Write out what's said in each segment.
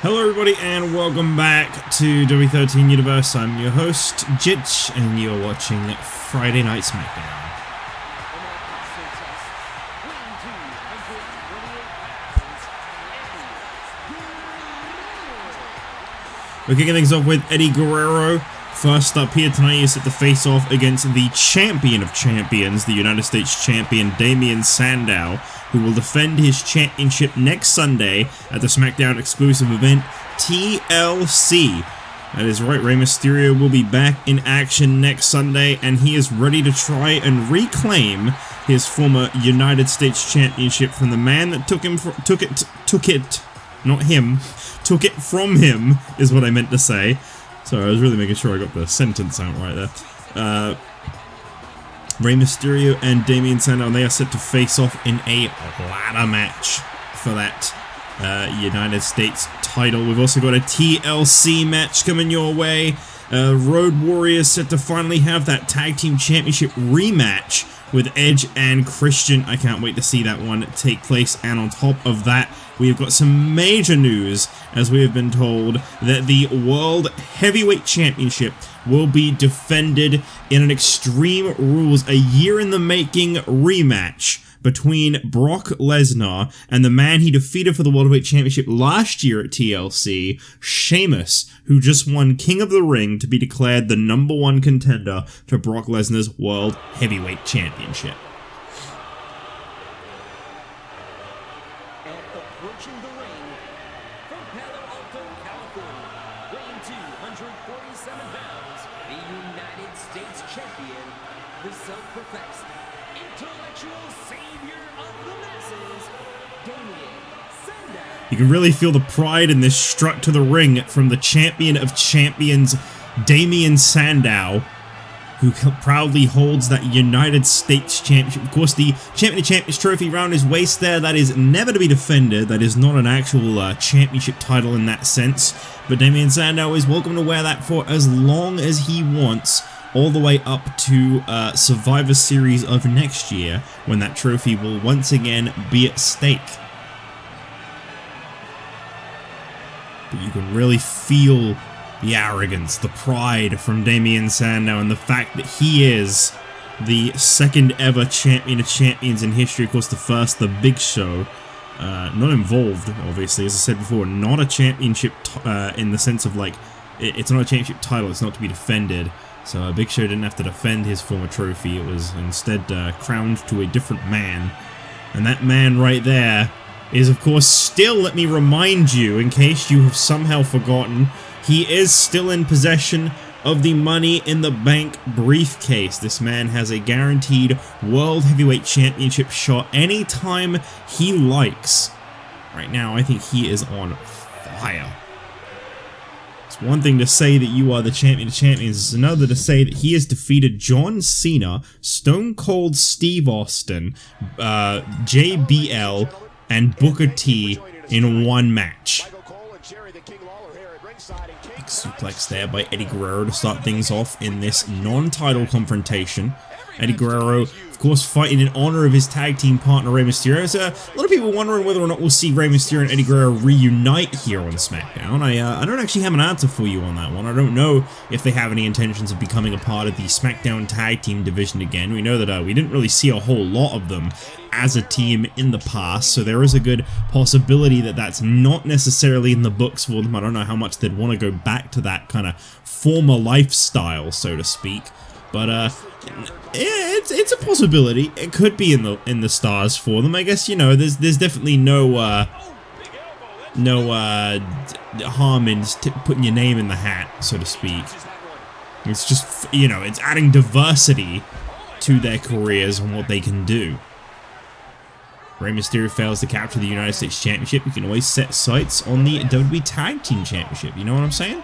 Hello everybody and welcome back to W13 Universe. I'm your host, Jitch, and you're watching Friday Night SmackDown. We're kicking things off with Eddie Guerrero. First up here tonight is set to face off against the champion of champions, the United States champion Damien Sandow, who will defend his championship next Sunday at the SmackDown exclusive event TLC. That is right, Rey Mysterio will be back in action next Sunday, and he is ready to try and reclaim his former United States championship from the man that took it from him, is what I meant to say. Sorry, I was really making sure I got the sentence out right there. Rey Mysterio and Damien Sandow, and they are set to face off in a ladder match for that United States title. We've also got a TLC match coming your way. Road Warriors set to finally have that Tag Team Championship rematch with Edge and Christian. I can't wait to see that one take place. And on top of that, we've got some major news, as we have been told that the World Heavyweight Championship will be defended in an Extreme Rules, a year in the making rematch between Brock Lesnar and the man he defeated for the World Heavyweight Championship last year at TLC, Sheamus, who just won King of the Ring to be declared the #1 contender to Brock Lesnar's World Heavyweight Championship. Approaching the ring from Palo Alto, California, weighing 247 pounds, the United States champion, the self-professed intellectual savior of the masses, Damien Sandow. You can really feel the pride in this strut to the ring from the champion of champions, Damien Sandow, who proudly holds that United States Championship. Of course, the Champion of Champions trophy around his waist there, that is never to be defended. That is not an actual championship title in that sense. But Damien Sandow is welcome to wear that for as long as he wants, all the way up to Survivor Series of next year, when that trophy will once again be at stake. But you can really feel the arrogance, the pride from Damien Sandow, and the fact that he is the second ever champion of champions in history. Of course, the first, the Big Show, not involved, obviously, as I said before, not a championship in the sense of, like, it's not a championship title, it's not to be defended. So Big Show didn't have to defend his former trophy, it was instead crowned to a different man. And that man right there is, of course, still, let me remind you, in case you have somehow forgotten, he is still in possession of the Money in the Bank briefcase. This man has a guaranteed World Heavyweight Championship shot anytime he likes. Right now, I think he is on fire. It's one thing to say that you are the champion of champions, it's another to say that he has defeated John Cena, Stone Cold Steve Austin, JBL, and Booker T in one match. Big suplex there by Eddie Guerrero to start things off in this non-title confrontation. Eddie Guerrero, of course, fighting in honor of his tag team partner Rey Mysterio. So a lot of people wondering whether or not we'll see Rey Mysterio and Eddie Guerrero reunite here on SmackDown. I don't actually have an answer for you on that one. I don't know if they have any intentions of becoming a part of the SmackDown tag team division again. We know that we didn't really see a whole lot of them as a team in the past, so there is a good possibility that that's not necessarily in the books for them. I don't know how much they'd want to go back to that kind of former lifestyle, so to speak. But it's a possibility. It could be in the stars for them. I guess, you know, there's definitely no harm in putting your name in the hat, so to speak. It's just, you know, it's adding diversity to their careers and what they can do. Rey Mysterio fails to capture the United States Championship. You can always set sights on the WWE Tag Team Championship. You know what I'm saying?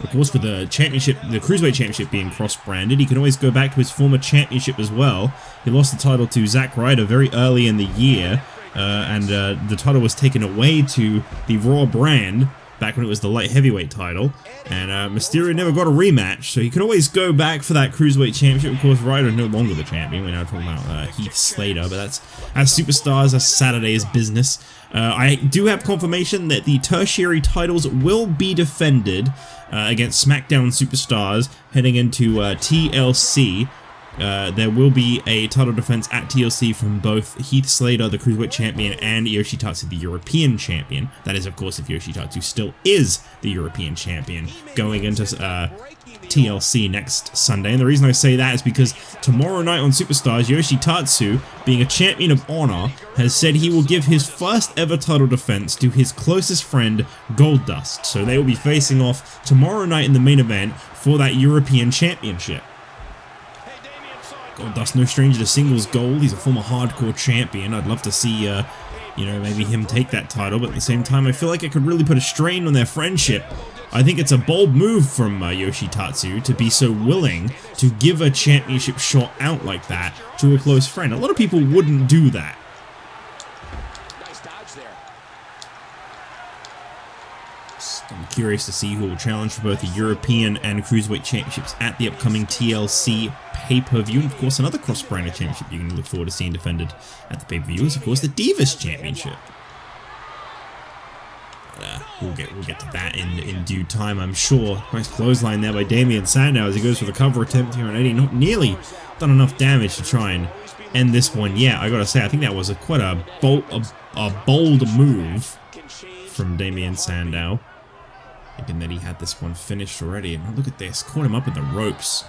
Of course, with the championship, the Cruiserweight Championship being cross-branded, he can always go back to his former championship as well. He lost the title to Zack Ryder very early in the year, and the title was taken away to the Raw brand. back when it was the light heavyweight title. And Mysterio never got a rematch, so he could always go back for that Cruiserweight Championship. Of course, Ryder no longer the champion. We're now talking about Heath Slater, but that's Superstars, that's Saturday's business. I do have confirmation that the tertiary titles will be defended against SmackDown Superstars heading into TLC. There will be a title defense at TLC from both Heath Slater, the Cruiserweight Champion, and Yoshitatsu, the European Champion. That is, of course, if Yoshitatsu still is the European Champion going into TLC next Sunday. And the reason I say that is because tomorrow night on Superstars, Yoshitatsu, being a Champion of Honor, has said he will give his first ever title defense to his closest friend, Goldust. So they will be facing off tomorrow night in the main event for that European Championship. Goldust, no stranger to singles gold. He's a former hardcore champion. I'd love to see, you know, maybe him take that title, but at the same time, I feel like it could really put a strain on their friendship. I think it's a bold move from Yoshitatsu to be so willing to give a championship shot out like that to a close friend. A lot of people wouldn't do that. Nice dodge there. I'm curious to see who will challenge for both the European and Cruiserweight Championships at the upcoming TLC pay-per-view. And of course, another cross-branded championship you can look forward to seeing defended at the pay-per-view is, of course, the Divas Championship. We'll get to that in due time, I'm sure. Nice clothesline there by Damien Sandow as he goes for the cover attempt here on Eddie. Not nearly done enough damage to try and end this one. Yeah, I gotta say, I think that was quite a bold move from Damien Sandow. Thinking that he had this one finished already. And look at this, caught him up in the ropes.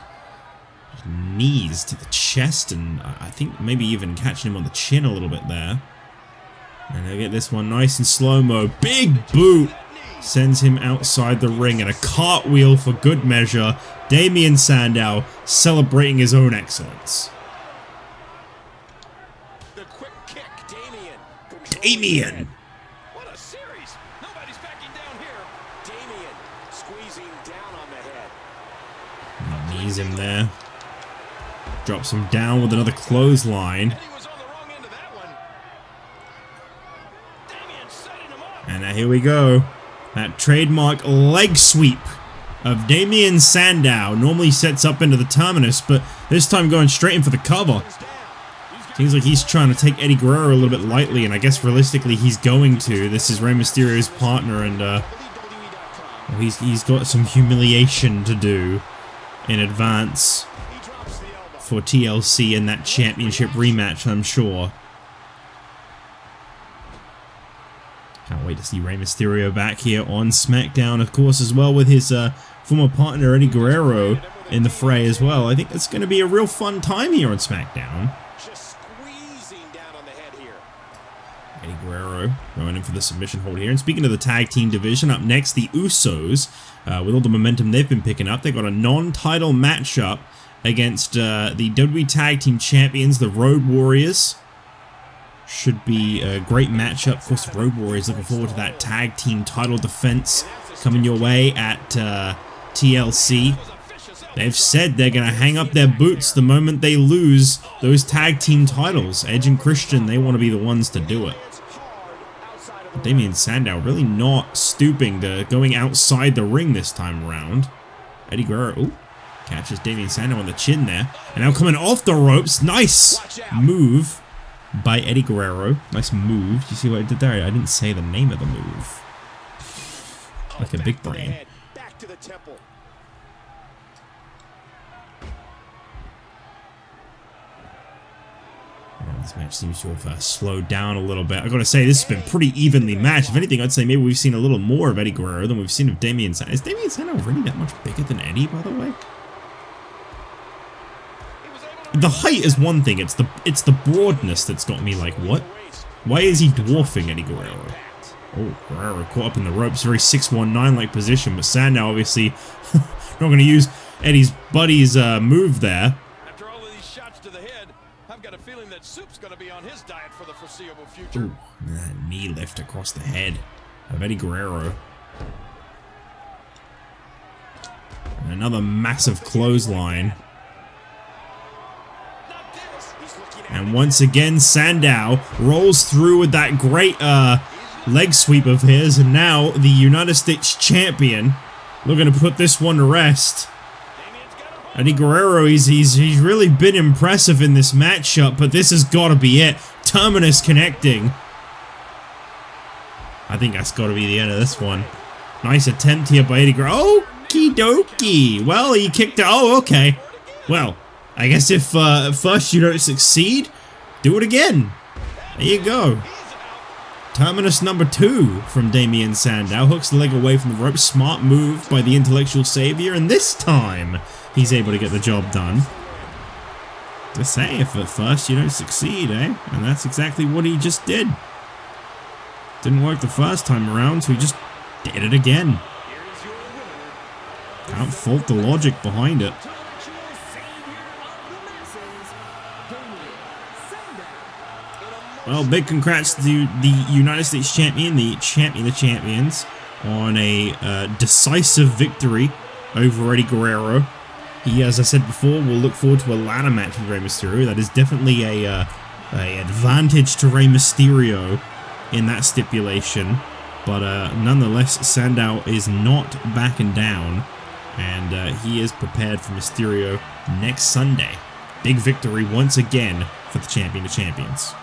Knees to the chest, and I think maybe even catching him on the chin a little bit there. And they get this one nice and slow-mo. Big boot sends him outside the ring, and a cartwheel for good measure. Damien Sandow celebrating his own excellence. The quick kick, Damien. Damien! What a series! Nobody's backing down here. Damien squeezing down on the head. Knees him there. Drops him down with another clothesline. He was on the wrong end of that one. Damien setting him up. And now here we go. That trademark leg sweep of Damien Sandow normally sets up into the terminus, but this time going straight in for the cover. Seems like he's trying to take Eddie Guerrero a little bit lightly, and I guess realistically he's going to. This is Rey Mysterio's partner, and well, he's got some humiliation to do in advance for TLC and that championship rematch, I'm sure. Can't wait to see Rey Mysterio back here on SmackDown, of course, as well with his former partner Eddie Guerrero in the fray as well. I think it's going to be a real fun time here on SmackDown. Just squeezing down on the head here. Eddie Guerrero going in for the submission hold here. And speaking of the tag team division, up next, the Usos, with all the momentum they've been picking up, they got a non-title matchup against the WWE Tag Team Champions, the Road Warriors. Should be a great matchup. Of course, the Road Warriors looking forward to that tag team title defense coming your way at TLC. They've said they're going to hang up their boots the moment they lose those tag team titles. Edge and Christian, they want to be the ones to do it. Damien Sandow really not stooping to going outside the ring this time around. Eddie Guerrero, ooh, catches Damien Sandow on the chin there. And now coming off the ropes. Nice move by Eddie Guerrero. Nice move. Do you see what I did there? I didn't say the name of the move. Like a big brain. Back to the temple. This match seems to have slowed down a little bit. I gotta say, this has been pretty evenly matched. If anything, I'd say maybe we've seen a little more of Eddie Guerrero than we've seen of Damien Sandow. Is Damien Sandow really that much bigger than Eddie, by the way? The height is one thing. It's the broadness that's got me like, what? Why is he dwarfing Eddie Guerrero? Oh, Guerrero caught up in the ropes. Very 619-like position, but Sandow obviously not going to use Eddie's buddy's move there. After all of these shots to the head, I've got a feeling that Soup's going to be on his diet for the foreseeable future. Ooh, that knee lift across the head of Eddie Guerrero. And another massive clothesline. And once again, Sandow rolls through with that great leg sweep of his, and now the United States Champion looking to put this one to rest. Eddie Guerrero, he's really been impressive in this matchup, but this has got to be it. Terminus connecting. I think that's got to be the end of this one. Nice attempt here by Eddie Guerrero. Okie dokie. Well, he kicked it. Oh, okay. Well, I guess if at first you don't succeed, do it again. There you go. Terminus number 2 from Damien Sandow. Hooks the leg away from the rope. Smart move by the intellectual savior, and this time he's able to get the job done. Just say, if at first you don't succeed, eh? And that's exactly what he just did. Didn't work the first time around, so he just did it again. Can't fault the logic behind it. Well, big congrats to the United States Champion, the Champion of Champions, on a decisive victory over Eddie Guerrero. He, as I said before, will look forward to a ladder match with Rey Mysterio. That is definitely a advantage to Rey Mysterio in that stipulation. But nonetheless, Sandow is not backing down, and he is prepared for Mysterio next Sunday. Big victory once again for the Champion of Champions.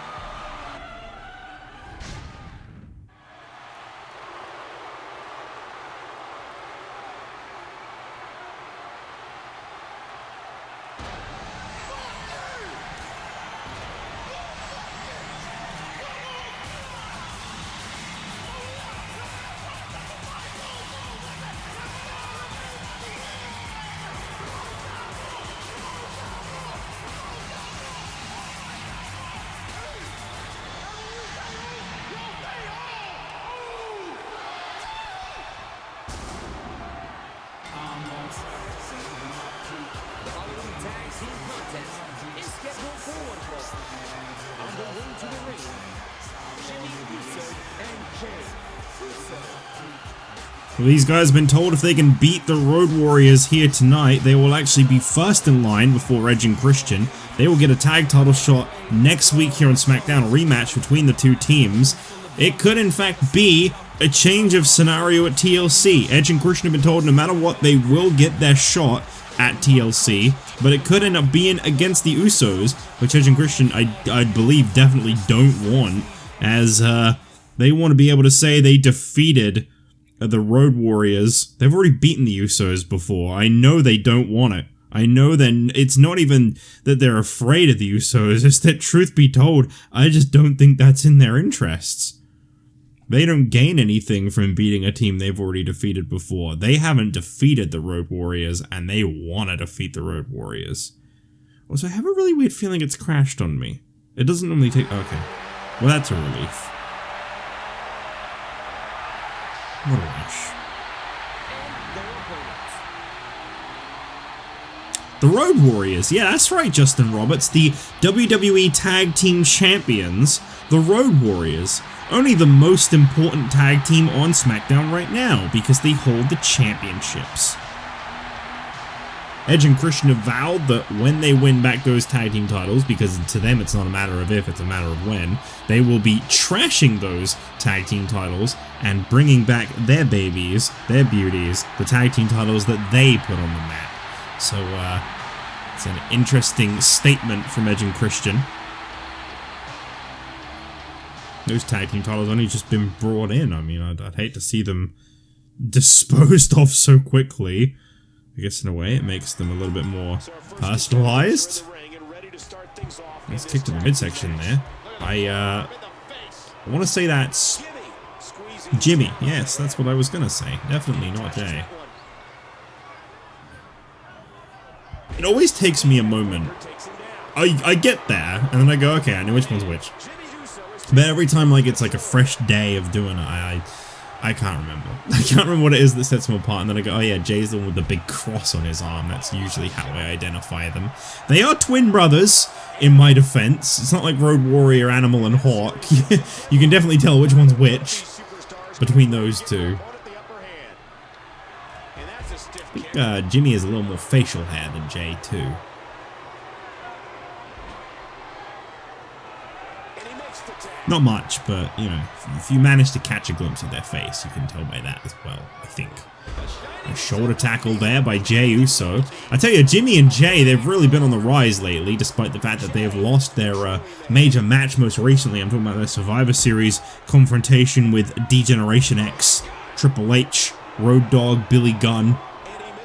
Well, these guys have been told if they can beat the Road Warriors here tonight, they will actually be first in line before Edge and Christian. They will get a tag title shot next week here on SmackDown, a rematch between the two teams. It could in fact be a change of scenario at TLC. Edge and Christian have been told no matter what, they will get their shot at TLC, but it could end up being against the Usos, which Edge and Christian, I believe, definitely don't want, as they want to be able to say they defeated the Road Warriors. They've already beaten the Usos before. I know they don't want it. I know that it's not even that they're afraid of the Usos, it's that, truth be told, I just don't think that's in their interests. They don't gain anything from beating a team they've already defeated before. They haven't defeated the Road Warriors, and they want to defeat the Road Warriors. Also, I have a really weird feeling it's crashed on me. It doesn't normally take... Okay. Well, that's a relief. What a rush. The Road Warriors. Yeah, that's right, Justin Roberts. The WWE Tag Team Champions. The Road Warriors. Only the most important tag team on SmackDown right now, because they hold the championships. Edge and Christian have vowed that when they win back those tag team titles, because to them it's not a matter of if, it's a matter of when, they will be trashing those tag team titles and bringing back their babies, their beauties, the tag team titles that they put on the map. So, it's an interesting statement from Edge and Christian. Those tag team titles only just been brought in. I mean, I'd hate to see them disposed of so quickly. I guess in a way it makes them a little bit more personalized. Let's kick to the midsection there. I want to say that's Jimmy. Yes, that's what I was going to say. Definitely not Jay. It always takes me a moment. I get there, and then I go, okay, I know which one's which. But every time like it's like a fresh day of doing it, I can't remember. I can't remember what it is that sets them apart, and then I go, oh yeah, Jay's the one with the big cross on his arm. That's usually how I identify them. They are twin brothers, in my defense. It's not like Road Warrior, Animal, and Hawk. You can definitely tell which one's which between those two. I think Jimmy has a little more facial hair than Jay, too. And he makes the tag. Not much, but, you know, if you manage to catch a glimpse of their face, you can tell by that as well, I think. A shoulder tackle there by Jey Uso. I tell you, Jimmy and Jey, they've really been on the rise lately, despite the fact that they have lost their major match most recently. I'm talking about their Survivor Series confrontation with D-Generation X, Triple H, Road Dogg, Billy Gunn.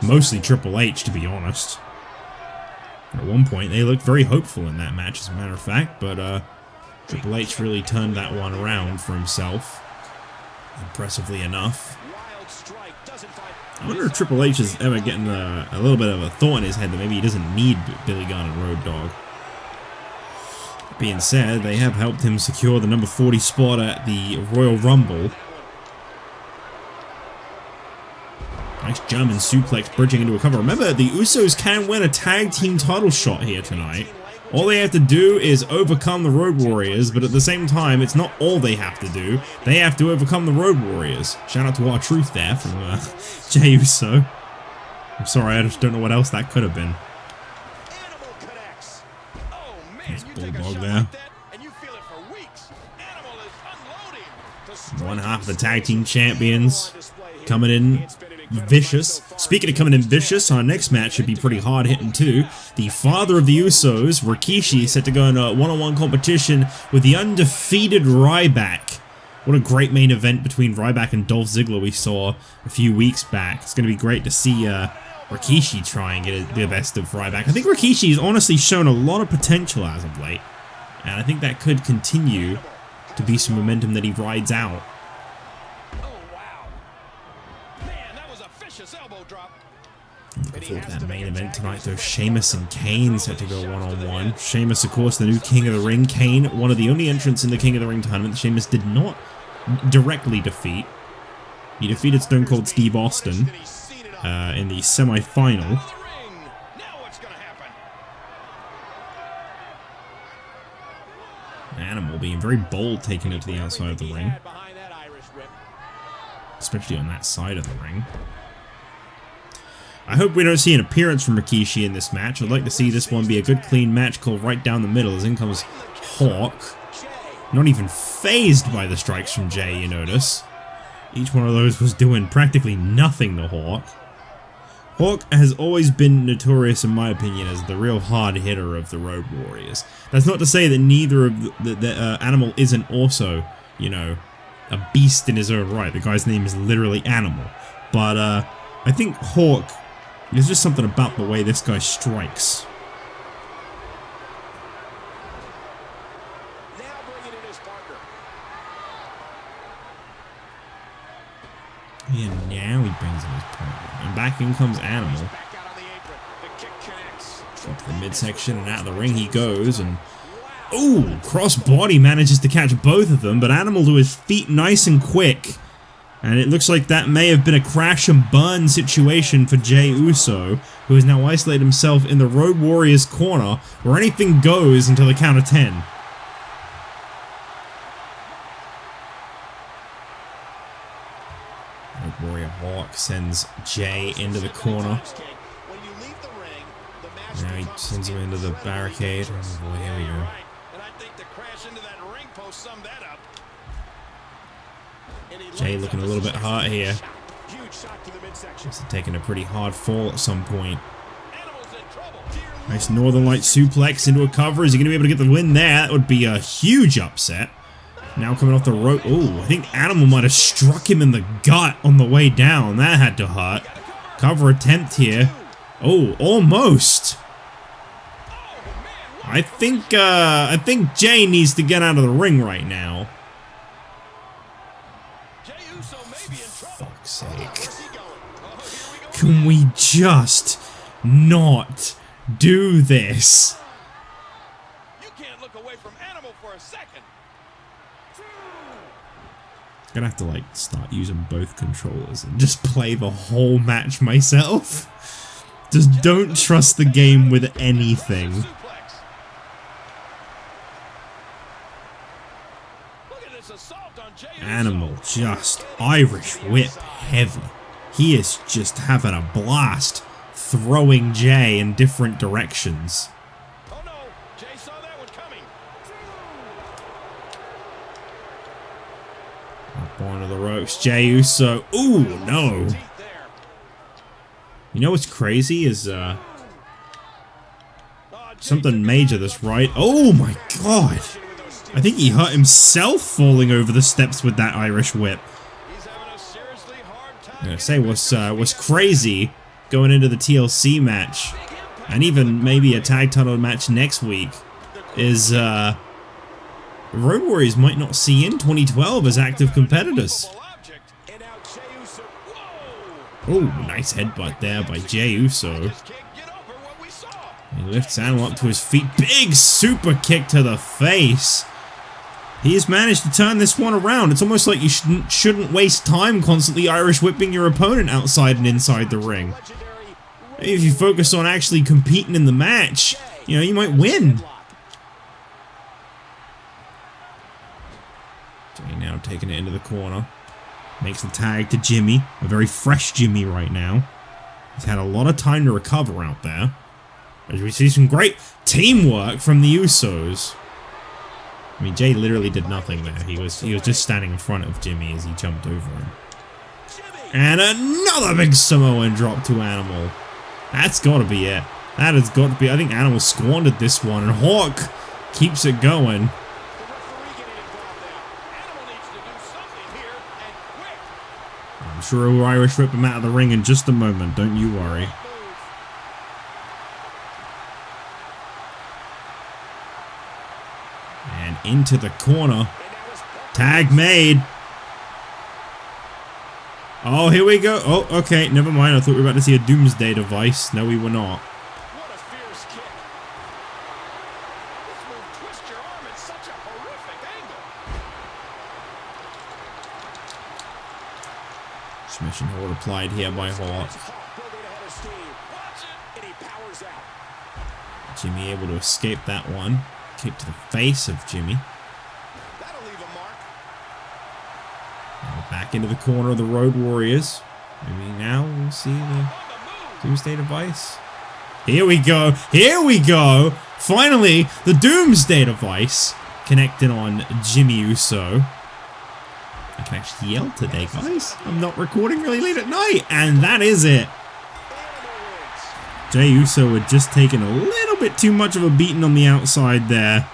Mostly Triple H, to be honest. At one point, they looked very hopeful in that match, as a matter of fact, but Triple H really turned that one around for himself, impressively enough. I wonder if Triple H is ever getting a little bit of a thought in his head that maybe he doesn't need Billy Gunn and Road Dogg. That being said, they have helped him secure the number 40 spot at the Royal Rumble. Nice German suplex bridging into a cover. Remember, the Usos can win a tag team title shot here tonight. All they have to do is overcome the Road Warriors, but at the same time, it's not all they have to do. They have to overcome the Road Warriors. Shout out to R-Truth there from Jey Uso. I'm sorry, I just don't know what else that could have been. Nice bulldog there. One half of the tag team champions coming in vicious. Speaking of coming in vicious, our next match should be pretty hard hitting too. The father of the Usos, Rikishi, set to go in a one-on-one competition with the undefeated Ryback. What a great main event between Ryback and Dolph Ziggler we saw a few weeks back. It's going to be great to see Rikishi try and get the best of Ryback. I think Rikishi has honestly shown a lot of potential as of late, and I think that could continue to be some momentum that he rides out. Before that main event tonight, though, Sheamus and Kane set to go one-on-one. Sheamus, of course, the new King of the Ring. Kane, one of the only entrants in the King of the Ring tournament that Sheamus did not directly defeat. He defeated Stone Cold Steve Austin in the semi-final. Animal being very bold, taking it to the outside of the ring. Especially on that side of the ring. I hope we don't see an appearance from Rikishi in this match. I'd like to see this one be a good clean match called right down the middle, as in comes Hawk. Not even phased by the strikes from Jey, you notice. Each one of those was doing practically nothing to Hawk. Hawk has always been notorious, in my opinion, as the real hard hitter of the Road Warriors. That's not to say that neither of the Animal isn't also, you know, a beast in his own right. The guy's name is literally Animal. But I think Hawk, there's just something about the way this guy strikes. And now he brings in his partner. And back in comes Animal. Up to the midsection and out of the ring he goes. And ooh, cross-body manages to catch both of them. But Animal to his feet nice and quick. And it looks like that may have been a crash and burn situation for Jey Uso, who has now isolated himself in the Road Warriors corner, where anything goes until the count of 10. Road Warrior Hawk sends Jey into the corner. Now he sends him into the barricade. Oh boy, here we go. Jey looking a little bit hurt here. Just taking a pretty hard fall at some point. Nice Northern Light suplex into a cover. Is he going to be able to get the win there? That would be a huge upset. Now coming off the rope. Oh, I think Animal might have struck him in the gut on the way down. That had to hurt. Cover attempt here. Oh, almost. I think Jey needs to get out of the ring right now. Fuck's sake. Can we just not do this? You can't look away from Animal for a second. I'm gonna have to like start using both controllers and just play the whole match myself. Just don't trust the game with anything. Animal just Irish whip heavy. He is just having a blast throwing Jey in different directions. Oh no, Jey saw that one coming. One of the ropes. Jey Uso. Ooh, no. You know what's crazy is, something major that's right. Oh my god. I think he hurt himself falling over the steps with that Irish whip. I'm gonna say what's crazy going into the TLC match, and even maybe a tag title match next week, is Road Warriors might not see in 2012 as active competitors. Oh, nice headbutt there by Jey Uso. He lifts Sandow up to his feet. Big super kick to the face. He's managed to turn this one around. It's almost like you shouldn't waste time constantly Irish whipping your opponent outside and inside the ring. Maybe if you focus on actually competing in the match, you know, you might win. Jey now taking it into the corner. Makes the tag to Jimmy. A very fresh Jimmy right now. He's had a lot of time to recover out there. As we see some great teamwork from the Usos. I mean, Jey literally did nothing there. He was just standing in front of Jimmy as he jumped over him. And another big Samoan drop to Animal. That's got to be it. That has got to be. I think Animal squandered this one, and Hawk keeps it going. I'm sure we'll Irish whip him out of the ring in just a moment. Don't you worry. And into the corner. Tag made. Oh, here we go. Oh, okay. Never mind. I thought we were about to see a Doomsday device. No, we were not. What a fierce kick. This will twist your arm at such a horrific angle. Submission hold applied here by Hawk. Jimmy able to escape that one. Kick to the face of Jimmy. That'll leave a mark. Now back into the corner of the Road Warriors. Maybe now we'll see the Doomsday device. Here we go. Here we go. Finally, the Doomsday device connected on Jimmy Uso. I can actually yell today, guys. I'm not recording really late at night. And that is it. Jey Uso had just taken a little bit too much of a beating on the outside there.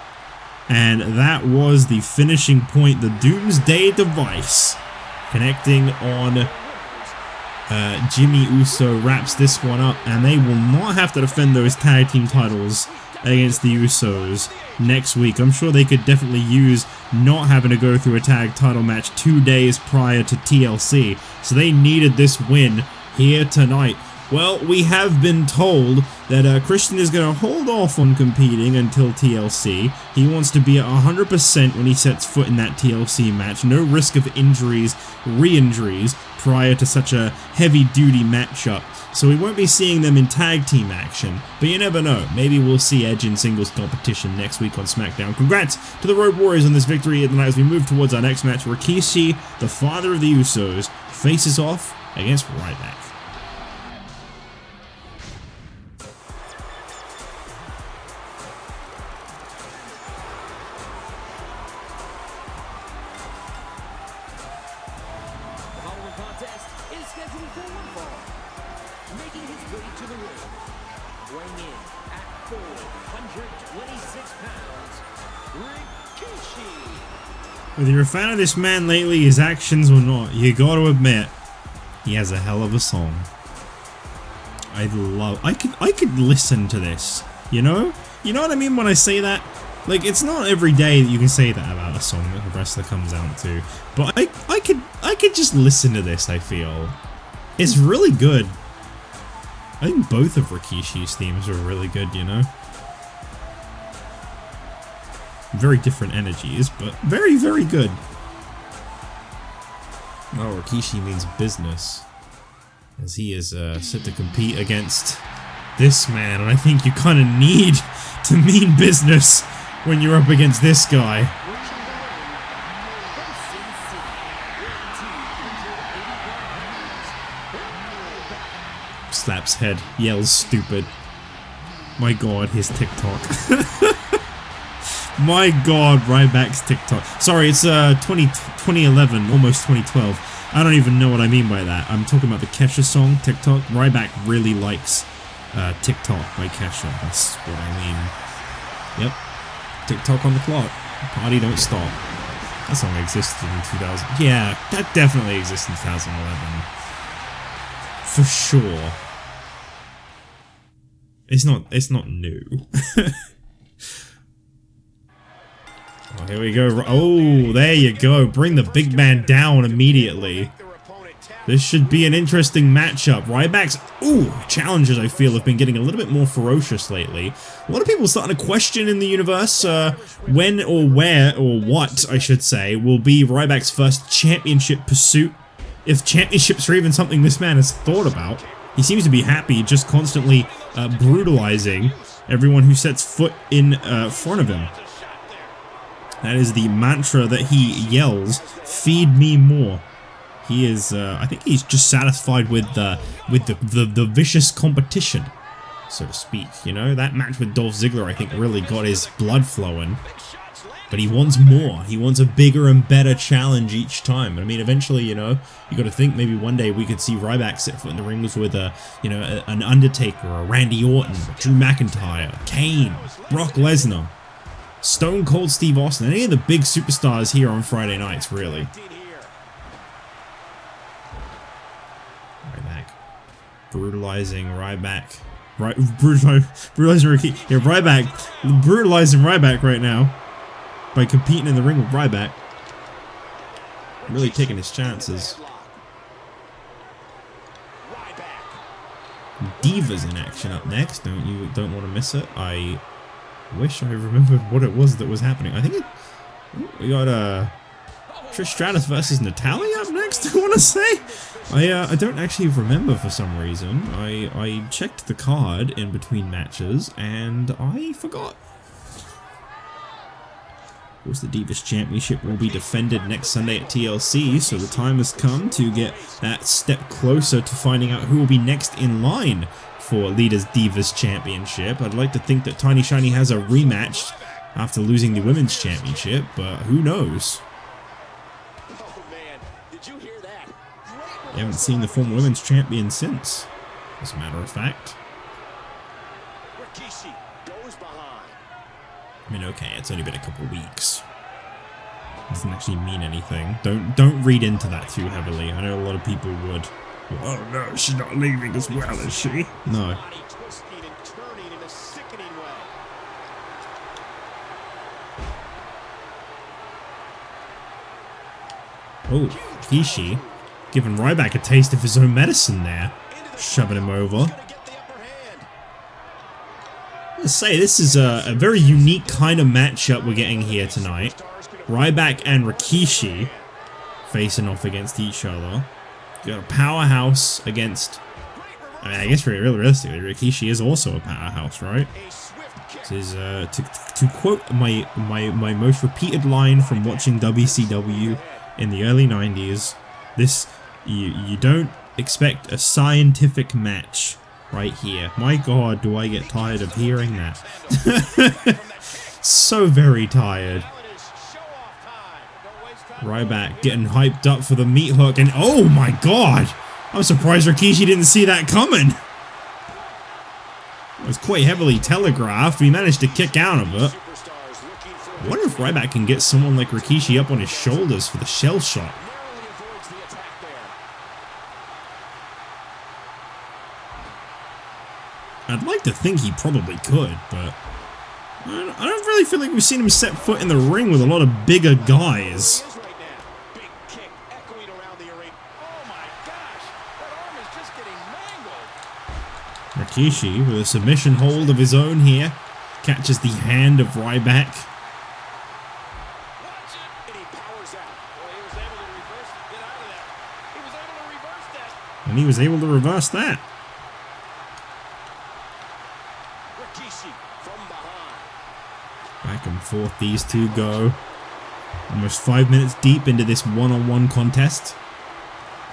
And that was the finishing point. The Doomsday device connecting on Jimmy Uso wraps this one up. And they will not have to defend those tag team titles against the Usos next week. I'm sure they could definitely use not having to go through a tag title match 2 days prior to TLC. So they needed this win here tonight. Well, we have been told that Christian is going to hold off on competing until TLC. He wants to be at 100% when he sets foot in that TLC match. No risk of injuries, re-injuries prior to such a heavy-duty matchup. So we won't be seeing them in tag team action. But you never know. Maybe we'll see Edge in singles competition next week on SmackDown. Congrats to the Road Warriors on this victory tonight as we move towards our next match. Rikishi, the father of the Usos, faces off against Ryback. Making his way to the ring, weighing in at 426 pounds, Rikishi. Whether you're a fan of this man lately, his actions or not, you gotta admit, he has a hell of a song. I could listen to this, you know? You know what I mean when I say that? Like, it's not every day that you can say that about a song that a wrestler comes out to. But I could just listen to this, I feel. It's really good. I think both of Rikishi's themes are really good, you know? Very different energies, but very, very good. Oh, Rikishi means business. As he is set to compete against this man, and I think you kind of need to mean business when you're up against this guy. Slaps head, yells stupid. My god, his TikTok. My god, Ryback's TikTok. Sorry, it's 2012 2011, almost 2012. I don't even know what I mean by that. I'm talking about the Kesha song, TikTok. Ryback really likes TikTok by Kesha. That's what I mean. Yep. TikTok on the clock. Party don't stop. That song existed in 2000. Yeah, that definitely existed in 2011. For sure. It's not new. Oh, here we go. Oh, there you go. Bring the big man down immediately. This should be an interesting matchup. Ryback's challenges, I feel, have been getting a little bit more ferocious lately. A lot of people starting to question in the universe when or where, or what, I should say, will be Ryback's first championship pursuit. If championships are even something this man has thought about. He seems to be happy just constantly brutalizing everyone who sets foot in front of him. That is the mantra that he yells, "Feed me more." He is, I think he's just satisfied with the vicious competition, so to speak. You know, that match with Dolph Ziggler, I think, really got his blood flowing. But he wants more. He wants a bigger and better challenge each time. I mean, eventually, you know, you got to think maybe one day we could see Ryback set foot in the ring with an Undertaker, a Randy Orton, Drew McIntyre, Kane, Brock Lesnar, Stone Cold Steve Austin, any of the big superstars here on Friday nights, really. Ryback. Brutalizing Ryback. Brutalizing Ricky. Yeah, Ryback. Brutalizing Ryback right now. By competing in the ring with Ryback. Really taking his chances. Divas in action up next. Don't want to miss it. I wish I remembered what it was that was happening. I think we got Trish Stratus versus Natalya up next, I want to say. I don't actually remember for some reason. I checked the card in between matches and I forgot. Of course, the Divas Championship will be defended next Sunday at TLC, so the time has come to get that step closer to finding out who will be next in line for Lita's Divas Championship. I'd like to think that Tiny Shiny has a rematch after losing the Women's Championship, but who knows? Oh man, did you hear that? We haven't seen the former Women's Champion since, as a matter of fact. Rikishi goes behind. I mean, okay, it's only been a couple weeks. Doesn't actually mean anything. Don't read into that too heavily. I know a lot of people would. Oh no, she's not leaving as well, is she? No. Body twisting and turning in a sickening way. Oh, Rikishi giving Ryback a taste of his own medicine there. Shoving him over. Let's say this is a very unique kind of matchup we're getting here tonight. Ryback and Rikishi facing off against each other. You got a powerhouse against. I mean, I guess realistically, Rikishi is also a powerhouse, right? This is to quote my most repeated line from watching WCW in the early '90s. This you don't expect a scientific match. Right here. My god, do I get tired of hearing that. So very tired. Ryback getting hyped up for the meat hook, and oh my god! I'm surprised Rikishi didn't see that coming. It was quite heavily telegraphed. We managed to kick out of it. I wonder if Ryback can get someone like Rikishi up on his shoulders for the shell shot. I'd like to think he probably could, but I don't really feel like we've seen him set foot in the ring with a lot of bigger guys. Big kick echoing around the arena. Oh my gosh, that arm is just getting mangled. Rikishi, with a submission hold of his own here, catches the hand of Ryback. Watch it, and he powers out. Well, he was able to reverse it, get out of that. He was able to reverse that. And he was able to reverse that. Back and forth these two go. Almost 5 minutes deep into this one-on-one contest.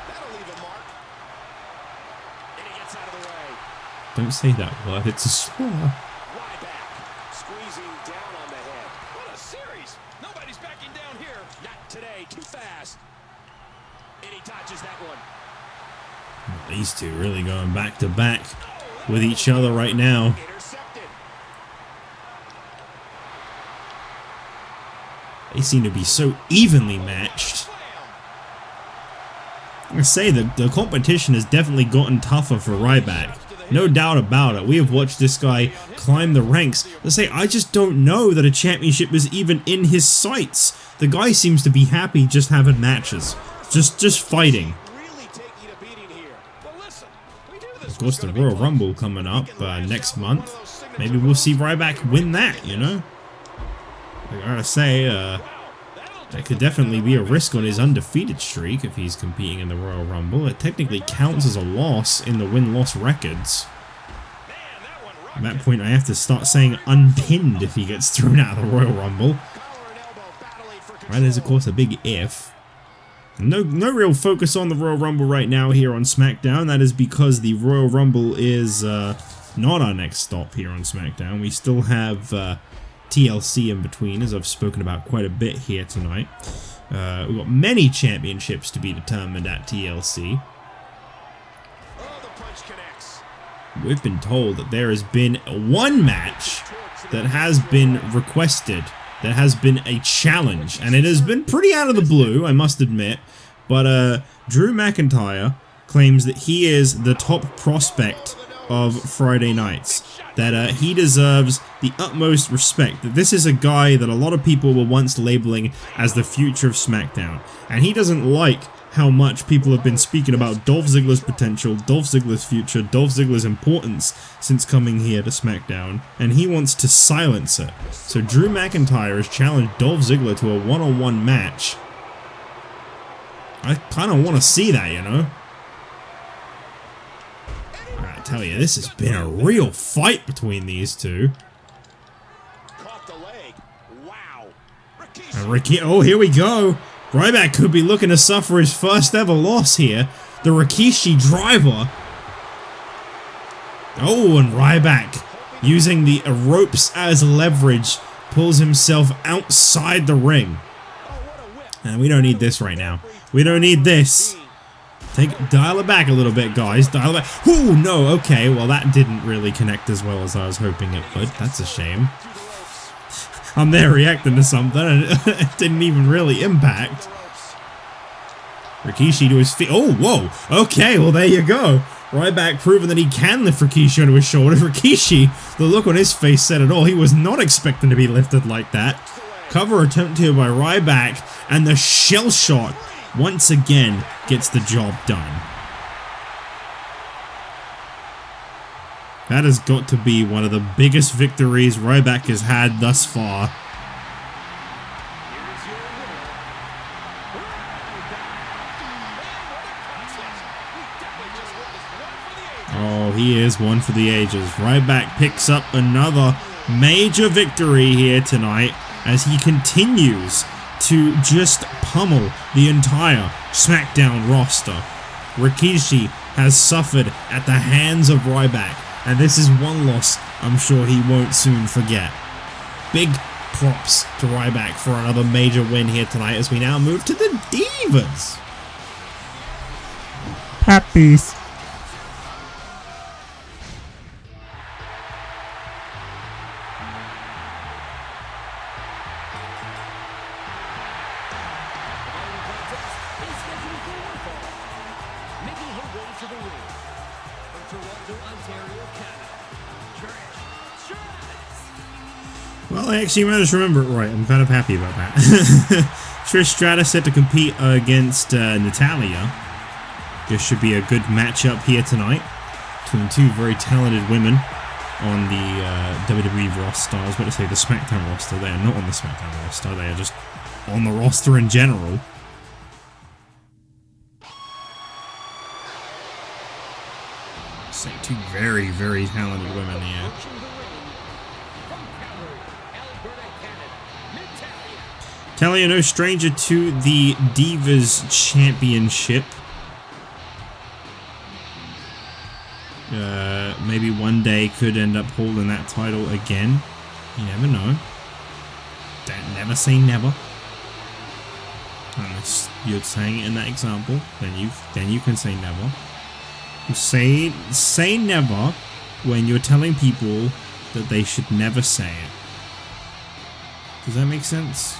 That'll leave a mark. And he gets out of the way. Don't say that word, it's a slur. Ryback squeezing down on the head. What a series! Nobody's backing down here. Not today, too fast. Sabotages that one. These two really going back to back with each other right now. Intercepted. They seem to be so evenly matched. I say that the competition has definitely gotten tougher for Ryback. No doubt about it. We have watched this guy climb the ranks. Let's say I just don't know that a championship is even in his sights. The guy seems to be happy just having matches. Just fighting. Of course, the Royal Rumble coming up next month. Maybe we'll see Ryback win that, you know? I gotta say, that could definitely be a risk on his undefeated streak if he's competing in the Royal Rumble. It technically counts as a loss in the win-loss records. At that point, I have to start saying unpinned if he gets thrown out of the Royal Rumble. That is, of course, a big if. No real focus on the Royal Rumble right now here on SmackDown. That is because the Royal Rumble is not our next stop here on SmackDown. We still have TLC in between, as I've spoken about quite a bit here tonight. We've got many championships to be determined at TLC. We've been told that there has been one match that has been requested, that has been a challenge, and it has been pretty out of the blue, I must admit, but Drew McIntyre claims that he is the top prospect of Friday nights, that he deserves the utmost respect, that this is a guy that a lot of people were once labeling as the future of SmackDown, and he doesn't like how much people have been speaking about Dolph Ziggler's potential, Dolph Ziggler's future, Dolph Ziggler's importance since coming here to SmackDown, and he wants to silence it. So Drew McIntyre has challenged Dolph Ziggler to a one-on-one match. I kind of want to see that, you know? I tell you, this has been a real fight between these two. And Rikishi, oh, here we go. Ryback could be looking to suffer his first ever loss here. The Rikishi driver. Oh, and Ryback, using the ropes as leverage, pulls himself outside the ring. And we don't need this right now. We don't need this. Dial it back a little bit, guys. Dial it back. Oh, no. Okay, well, that didn't really connect as well as I was hoping it would. That's a shame. I'm there reacting to something, and it didn't even really impact. Rikishi to his feet. Oh, whoa. Okay, well, there you go. Ryback proving that he can lift Rikishi onto his shoulders. Rikishi, the look on his face said it all. He was not expecting to be lifted like that. Cover attempt here by Ryback, and the shell shot once again gets the job done. That has got to be one of the biggest victories Ryback has had thus far. Oh, he is one for the ages. Ryback picks up another major victory here tonight as he continues to just pummel the entire SmackDown roster. Rikishi has suffered at the hands of Ryback, and this is one loss I'm sure he won't soon forget. Big props to Ryback for another major win here tonight as we now move to the Divas. Puppies. Well, I actually managed to remember it right. I'm kind of happy about that. Trish Stratus set to compete against Natalya. This should be a good matchup here tonight between two very talented women on the WWE roster. I was about to say the SmackDown roster. They are not on the SmackDown roster. They are just on the roster in general. So two very, very talented women here. Natalya, no stranger to the Divas Championship. Maybe one day could end up holding that title again. You never know. Don't never say never. Unless you're saying it in that example, then you can say never. Say never when you're telling people that they should never say it. Does that make sense?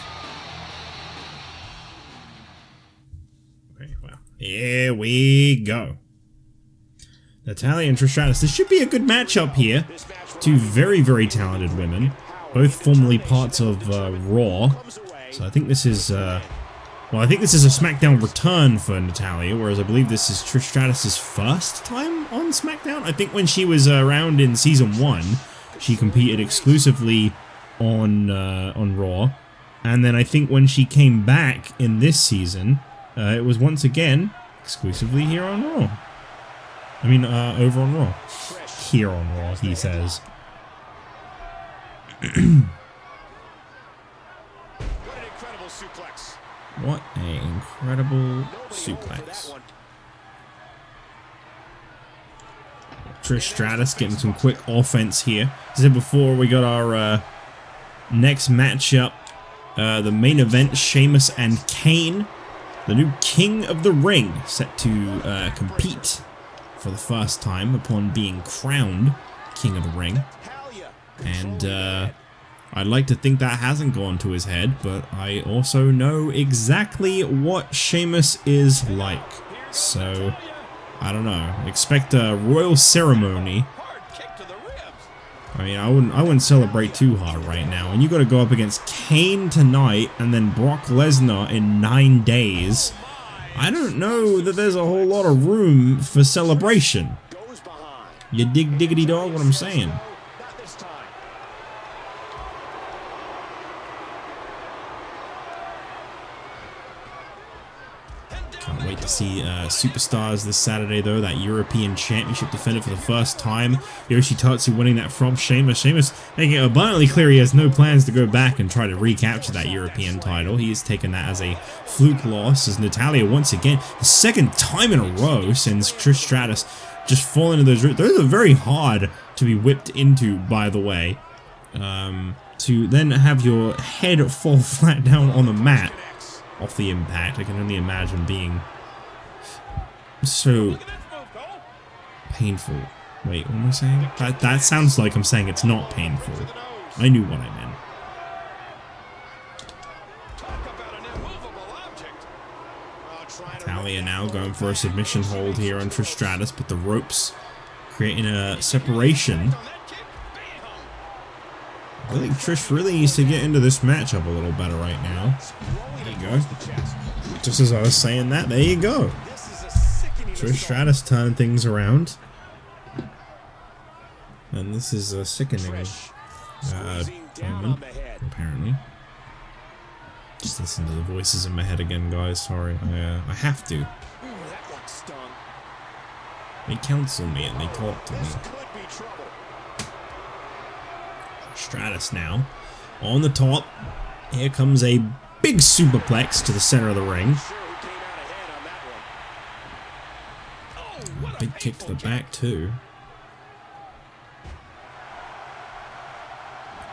Okay, well, here we go. Natalya and Trish Stratus. This should be a good matchup here. Two very, very talented women, both formerly parts of Raw. So I think this is, I think this is a SmackDown return for Natalya, whereas I believe this is Trish Stratus' first time on SmackDown. I think when she was around in Season 1, she competed exclusively on Raw. And then I think when she came back in this season, it was once again exclusively here on Raw. I mean, over on Raw. Here on Raw, he says. What an incredible suplex. Trish Stratus getting some quick offense here. As I said before, we got our next matchup. The main event, Sheamus and Kane. The new King of the Ring, set to compete for the first time upon being crowned King of the Ring. And I'd like to think that hasn't gone to his head, but I also know exactly what Sheamus is like. So, I don't know. Expect a royal ceremony. I mean, I wouldn't celebrate too hard right now. And you got to go up against Kane tonight, and then Brock Lesnar in 9 days. I don't know that there's a whole lot of room for celebration. You diggity dog what I'm saying? Can't wait to see Superstars this Saturday, though. That European Championship defended for the first time. Yoshitatsu winning that from Sheamus. Sheamus making it abundantly clear he has no plans to go back and try to recapture that European title. He has taken that as a fluke loss, as Natalya once again, the second time in a row since Trish Stratus just fallen into those. Those are very hard to be whipped into, by the way. To then have your head fall flat down on the mat off the impact, I can only imagine being so painful. Wait, what am I saying? That sounds like I'm saying it's not painful. I knew what I meant. Natalya now going for a submission hold here on Trish Stratus, but the ropes creating a separation. I think Trish really needs to get into this matchup a little better right now. There you go. Just as I was saying that, there you go. Trish Stratus turning things around. And this is a sickening moment, apparently. Just listen to the voices in my head again, guys. Sorry, I have to. They counsel me and they talk to me. Stratus now on the top. Here comes a big superplex to the center of the ring. Big kick to the back too.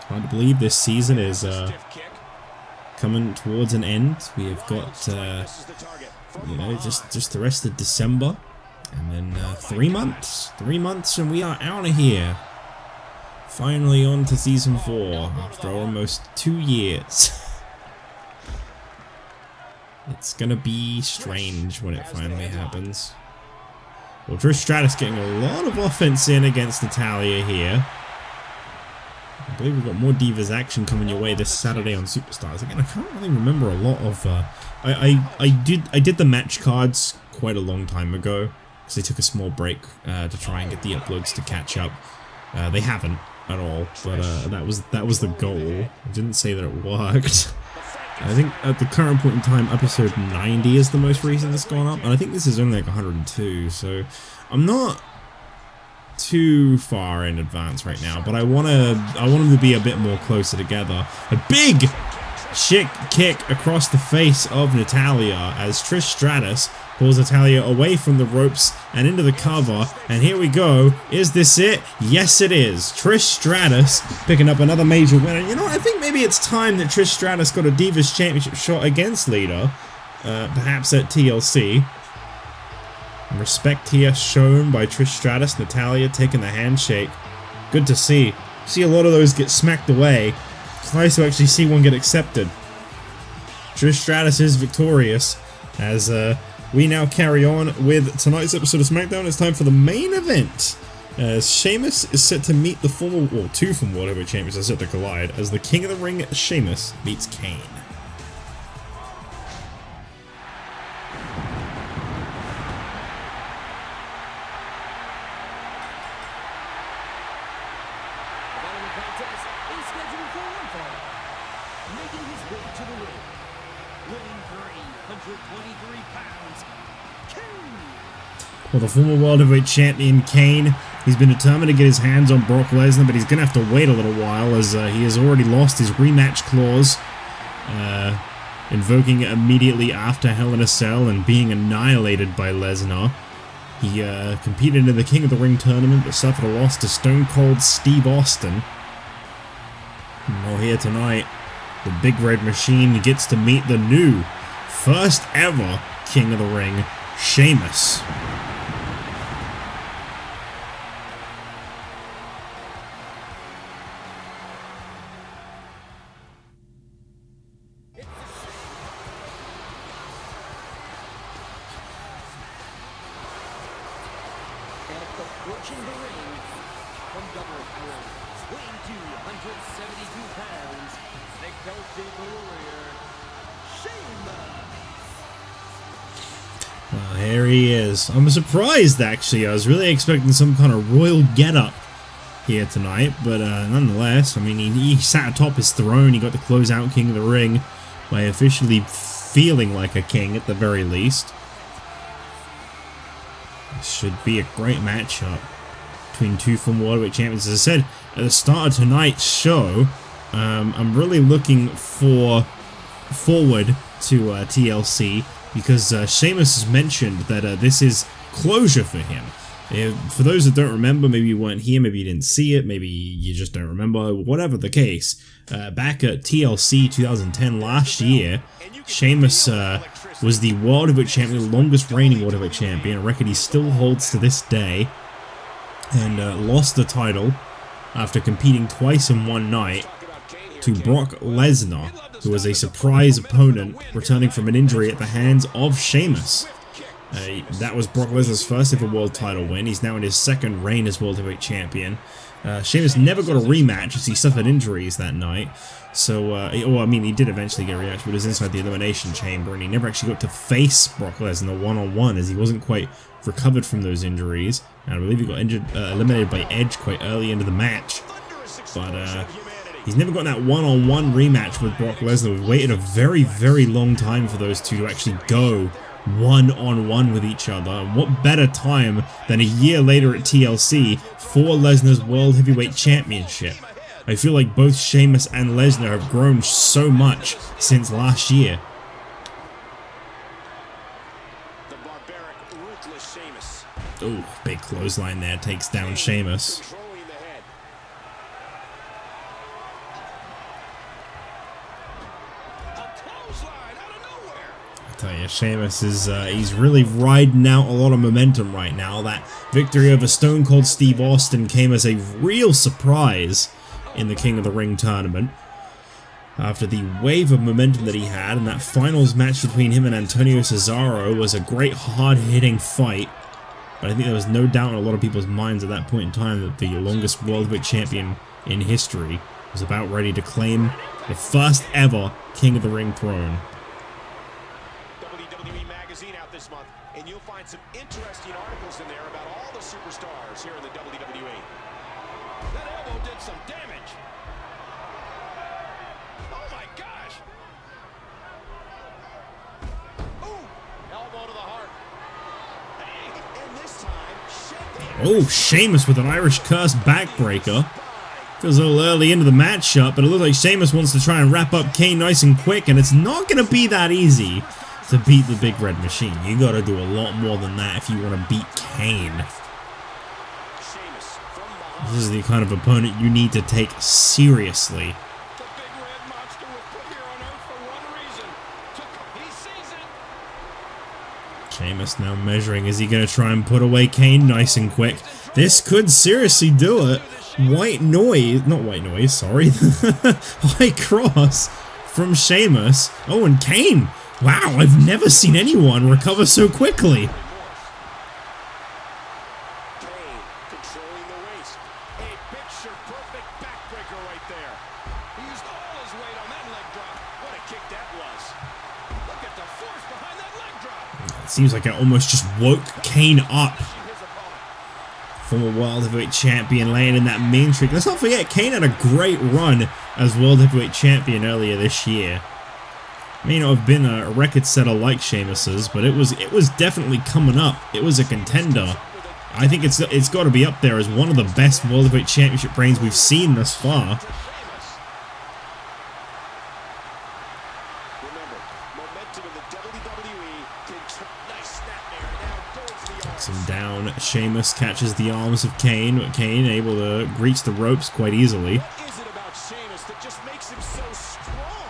Hard to believe this season is coming towards an end. We have got you know, just the rest of December, and then 3 months. 3 months and we are out of here. Finally on to Season 4 after almost 2 years. It's gonna be strange when it finally happens. Well, Trish Stratus getting a lot of offense in against Natalya here. I believe we've got more Divas action coming your way this Saturday on Superstars. Again, I can't really remember a lot of... I did the match cards quite a long time ago, because they took a small break to try and get the uploads to catch up. They haven't at all, but that was the goal. I didn't say that it worked. I think at the current point in time, episode 90 is the most recent that's gone up, and I think this is only like 102, so I'm not too far in advance right now, but I want them to be a bit more closer together. A big kick across the face of Natalya as Trish Stratus pulls Natalya away from the ropes and into the cover, and here we go. Is this it? Yes, it is. Trish Stratus picking up another major win. And you know what? I think maybe it's time that Trish Stratus got a Divas Championship shot against Lita. perhaps at TLC. And respect here shown by Trish Stratus, Natalya taking the handshake. Good to see. See a lot of those get smacked away. It's nice to actually see one get accepted. Trish Stratus is victorious as we now carry on with tonight's episode of SmackDown. It's time for the main event. As Sheamus is set to meet the former, well, two former World Heavyweight Champions are set to collide as the King of the Ring, Sheamus, meets Kane. Well, the former World Heavyweight Champion Kane, he's been determined to get his hands on Brock Lesnar, but he's going to have to wait a little while as he has already lost his rematch clause, invoking it immediately after Hell in a Cell and being annihilated by Lesnar. He competed in the King of the Ring tournament but suffered a loss to Stone Cold Steve Austin. Well, here tonight, the Big Red Machine gets to meet the new, first ever King of the Ring, Sheamus. Approaching the ring from WWA, weighing 272 pounds, the Celtic Warrior, Sheamus. Well, here he is. I'm surprised, actually. I was really expecting some kind of royal getup here tonight, but nonetheless, I mean, he sat atop his throne. He got to close out King of the Ring by officially feeling like a king at the very least. Should be a great matchup between two former World Heavyweight Champions. As I said at the start of tonight's show, I'm really looking forward to TLC because Sheamus has mentioned that this is closure for him. For those that don't remember, maybe you weren't here, maybe you didn't see it, maybe you just don't remember, whatever the case, back at TLC 2010 last year, Sheamus was the World Heavyweight Champion, the longest reigning World Heavyweight Champion, a record he still holds to this day, and lost the title after competing twice in one night to Brock Lesnar, who was a surprise opponent returning from an injury at the hands of Sheamus. That was Brock Lesnar's first ever world title win. He's now in his second reign as World Heavyweight Champion. Sheamus never got a rematch as he suffered injuries that night. So, I mean, he did eventually get a rematch, but it was inside the Elimination Chamber, and he never actually got to face Brock Lesnar one-on-one as he wasn't quite recovered from those injuries. And I believe he got eliminated by Edge quite early into the match. But he's never gotten that one-on-one rematch with Brock Lesnar. We've waited a very, very long time for those two to actually go one-on-one with each other. And what better time than a year later at TLC for Lesnar's World Heavyweight Championship? I feel like both Sheamus and Lesnar have grown so much since last year. The barbaric, ruthless Sheamus. Oh, big clothesline there, takes down Sheamus. Controlling the head. A clothesline out of nowhere. I tell you, Sheamus is he's really riding out a lot of momentum right now. That victory over Stone Cold Steve Austin came as a real surprise in the King of the Ring tournament. After the wave of momentum that he had, and that finals match between him and Antonio Cesaro was a great hard-hitting fight. But I think there was no doubt in a lot of people's minds at that point in time that the longest World Heavyweight Champion in history was about ready to claim the first ever King of the Ring throne. WWE magazine out this month, and you'll find some interesting articles in there about all the superstars here in the WWE. That elbow did some damage. Oh my gosh. Ooh, elbow to the heart. And this time, Oh, Sheamus with an Irish Curse backbreaker. Feels a little early into the matchup, but it looks like Sheamus wants to try and wrap up Kane nice and quick, and it's not going to be that easy to beat the Big Red Machine. You got to do a lot more than that if you want to beat Kane. This is the kind of opponent you need to take seriously. The big red monster was put here on Earth for one reason. He sees it. Sheamus now measuring. Is he going to try and put away Kane nice and quick? This could seriously do it. White noise, not white noise, sorry. High cross from Sheamus. Oh, and Kane. Wow, I've never seen anyone recover so quickly. Kane controlling the waist. A picture-perfect backbreaker right there. He used all his weight on that leg drop. What a kick that was. Look at the force behind that leg drop. It seems like it almost just woke Kane up. Former World Heavyweight Champion laying in that mean streak. Let's not forget, Kane had a great run as World Heavyweight Champion earlier this year. May not have been a record setter like Sheamus's, but it was definitely coming up. It was a contender. I think it's got to be up there as one of the best World Heavyweight Championship reigns we've seen thus far. Takes him down. Sheamus catches the arms of Kane, but Kane able to reach the ropes quite easily. What is it about Sheamus that just makes him so strong?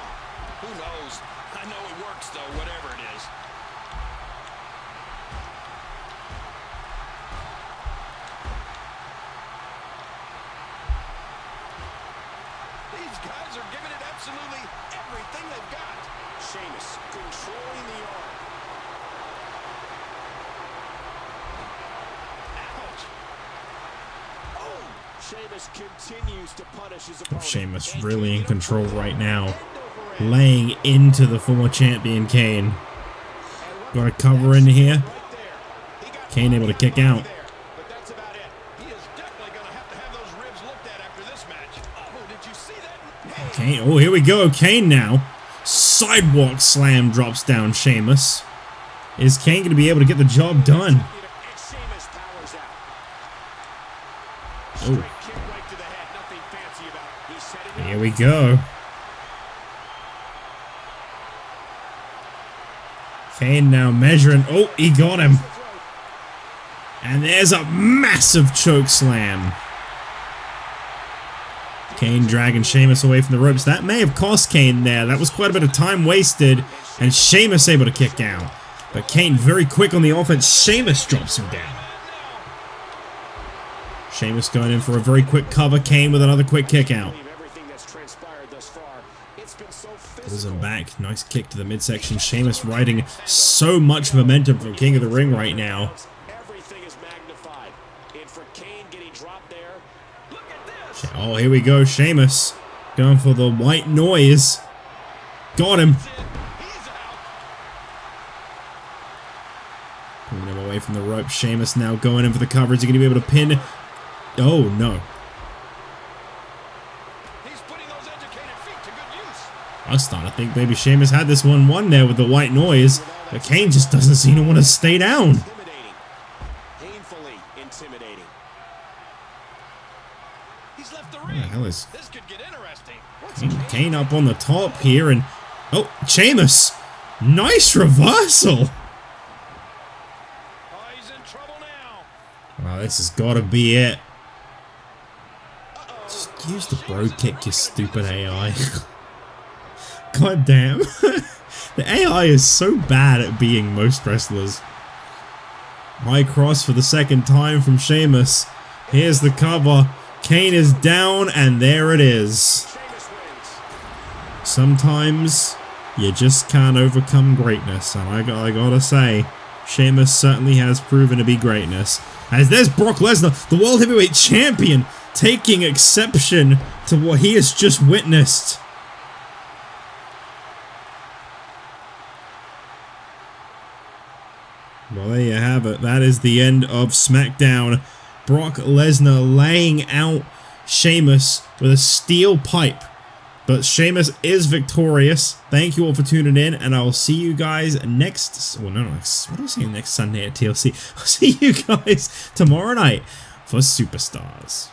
Who knows? I know it works, though, whatever it is. These guys are giving it absolutely everything they've got. Sheamus controlling the arm. Ouch. Oh! Sheamus continues to punish his opponent. Sheamus really in control right now. Laying into the former champion Kane. Got a cover in here. Kane able to kick out. But that's about it. He is definitely going to have those ribs looked at after this match. Oh, did you see that? Kane, oh, here we go. Kane now. Sidewalk slam drops down Sheamus. Is Kane going to be able to get the job done? And Sheamus powers out. Oh, Straight kick right to the head. Nothing fancy about it. He set it up. here we go. Kane now measuring. Oh, he got him. And there's a massive choke slam. Kane dragging Sheamus away from the ropes. That may have cost Kane there. That was quite a bit of time wasted. And Sheamus able to kick out. But Kane very quick on the offense. Sheamus drops him down. Sheamus going in for a very quick cover. Kane with another quick kick out. Everything that's transpired thus far, it's been so Pulls physical. him back. Nice kick to the midsection. Sheamus riding so much momentum from King of the Ring right now. Everything is magnified. And for Kane getting dropped there, look at this. Oh, here we go. Sheamus going for the white noise. Got him. He's out. Pulling him away from the rope. Sheamus now going in for the cover. Is he going to be able to pin? Oh, no. He's putting those educated feet to good use. I was starting to think maybe Sheamus had this one won there with the white noise. But Kane just doesn't seem to want to stay down. Intimidating. Painfully intimidating. He's left the What ring. the hell is This could get interesting. Kane up on the top here? And oh, Sheamus. Nice reversal. Oh, he's in trouble now. Wow, this has got to be it. Just use the bro kick, you stupid AI. God damn. The AI is so bad at being most wrestlers. High cross for the second time from Sheamus. Here's the cover. Kane is down, and there it is. Sheamus wins. Sometimes you just can't overcome greatness, and I gotta say, Sheamus certainly has proven to be greatness. As there's Brock Lesnar, the World Heavyweight Champion, taking exception to what he has just witnessed. Well, there you have it. That is the end of SmackDown. Brock Lesnar laying out Sheamus with a steel pipe. But Sheamus is victorious. Thank you all for tuning in, and I'll see you guys next... Well, no, what am I saying next Sunday at TLC? I'll see you guys tomorrow night for Superstars.